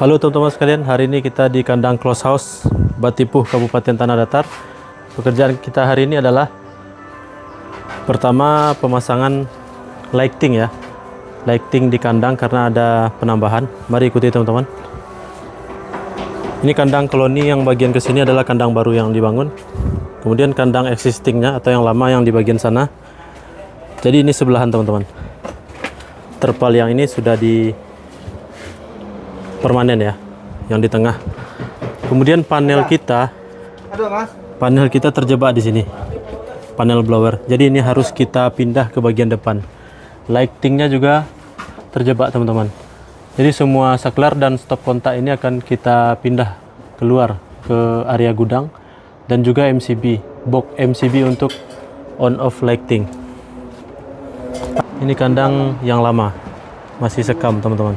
Halo teman-teman sekalian, hari ini kita di kandang close house Batipuh, Kabupaten Tanah Datar. Pekerjaan kita hari ini adalah pertama pemasangan lighting ya, lighting di kandang karena ada penambahan. Mari ikuti teman-teman. Ini kandang koloni yang bagian ke sini adalah kandang baru yang dibangun. Kemudian kandang existingnya atau yang lama yang di bagian sana. Jadi ini sebelahan teman-teman. Terpal yang ini sudah di permanen ya, yang di tengah. Kemudian panel kita terjebak di sini, panel blower. Jadi ini harus kita pindah ke bagian depan. Lightingnya juga terjebak teman-teman. Jadi semua saklar dan stop kontak ini akan kita pindah keluar ke area gudang, dan juga MCB, box MCB untuk on off lighting. Ini kandang yang lama, masih sekam teman-teman.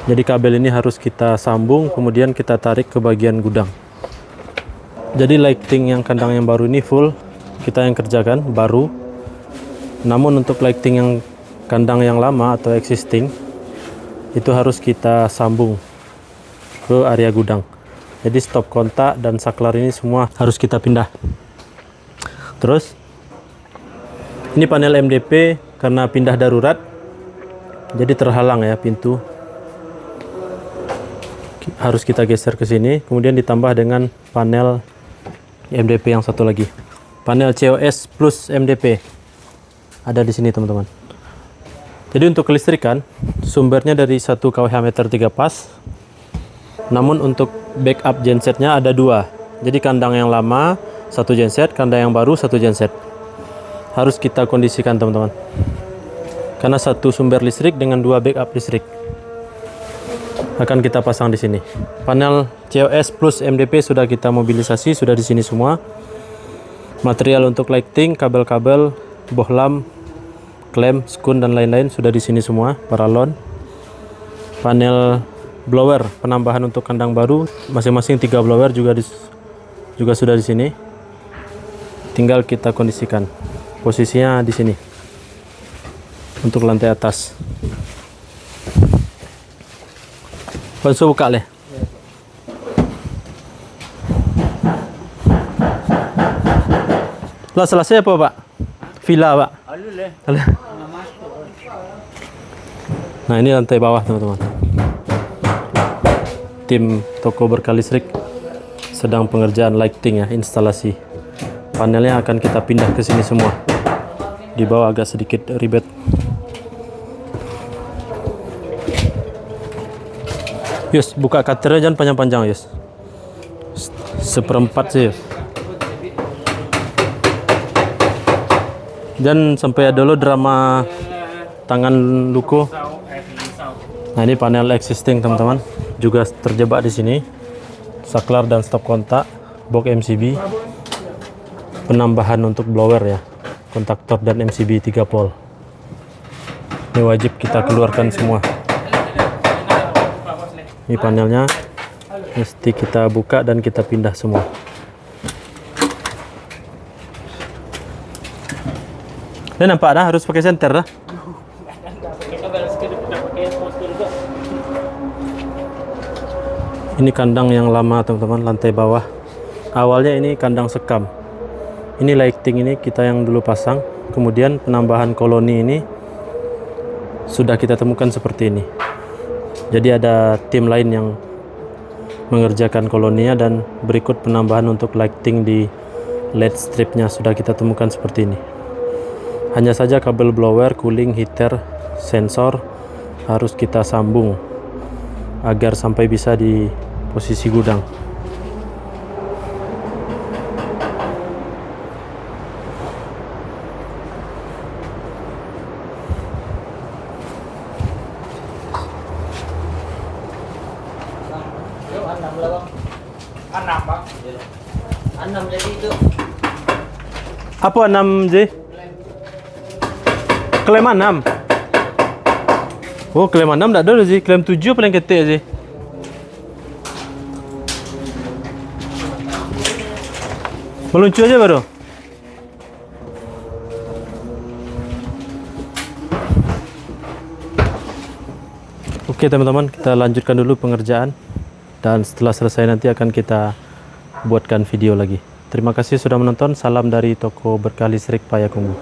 Jadi kabel ini harus kita sambung, kemudian kita tarik ke bagian gudang. Jadi lighting yang kandang yang baru ini full kita yang kerjakan, baru. Namun untuk lighting yang kandang yang lama atau existing, itu harus kita sambung ke area gudang. Jadi stop kontak dan saklar ini semua harus kita pindah. Terus, ini panel MDP karena pindah darurat, jadi terhalang ya pintu. Harus kita geser ke sini, kemudian ditambah dengan panel MDP yang satu lagi. Panel COS plus MDP ada di sini teman-teman. Jadi untuk kelistrikan sumbernya dari 1 kWh meter 3 pas. Namun untuk backup gensetnya ada 2. Jadi kandang yang lama 1 genset, kandang yang baru 1 genset. Harus kita kondisikan teman-teman. Karena 1 sumber listrik dengan 2 backup listrik akan kita pasang di sini. Panel COS plus MDP sudah kita mobilisasi, sudah di sini semua. Material untuk lighting, kabel-kabel, bohlam, klem, skun dan lain-lain sudah di sini semua, paralon. Panel blower penambahan untuk kandang baru, masing-masing 3 blower juga sudah di sini. Tinggal kita kondisikan. Posisinya di sini. Untuk lantai atas. Langsung buka leh. Lah selesai apa Pak? Villa Pak? Nah ini lantai bawah teman-teman. Tim toko berkah listrik sedang pengerjaan lighting ya, instalasi. Panelnya akan kita pindah ke sini semua. Di bawah agak sedikit ribet. Yus, buka cutter jangan panjang-panjang Yus. 1/4 sih Yus. Dan sampai dulu drama tangan luku. Nah ini panel existing teman-teman, juga terjebak di sini. Saklar dan stop kontak, box MCB, penambahan untuk blower ya, kontaktor dan MCB 3 pol. Ini wajib kita keluarkan semua. Ini panelnya mesti kita buka dan kita pindah semua. Ini nampak dah harus pakai senter dah. Ini kandang yang lama teman-teman, lantai bawah. Awalnya ini kandang sekam. Ini lighting ini kita yang dulu pasang. Kemudian penambahan koloni ini sudah kita temukan seperti ini. Jadi ada tim lain yang mengerjakan koloninya, dan berikut penambahan untuk lighting di LED stripnya sudah kita temukan seperti ini. Hanya saja kabel blower, cooling, heater, sensor harus kita sambung agar sampai bisa di posisi gudang. Enam jadi itu. Apa 6 J? Klaim 6. Oh, klaim 6 tak ada J. Klaim 7 paling ketik J. Meluncur aja baru. Oke teman-teman, kita lanjutkan dulu pengerjaan dan setelah selesai nanti akan kita buatkan video lagi. Terima kasih sudah menonton. Salam dari toko berkah listrik Payakumbuh.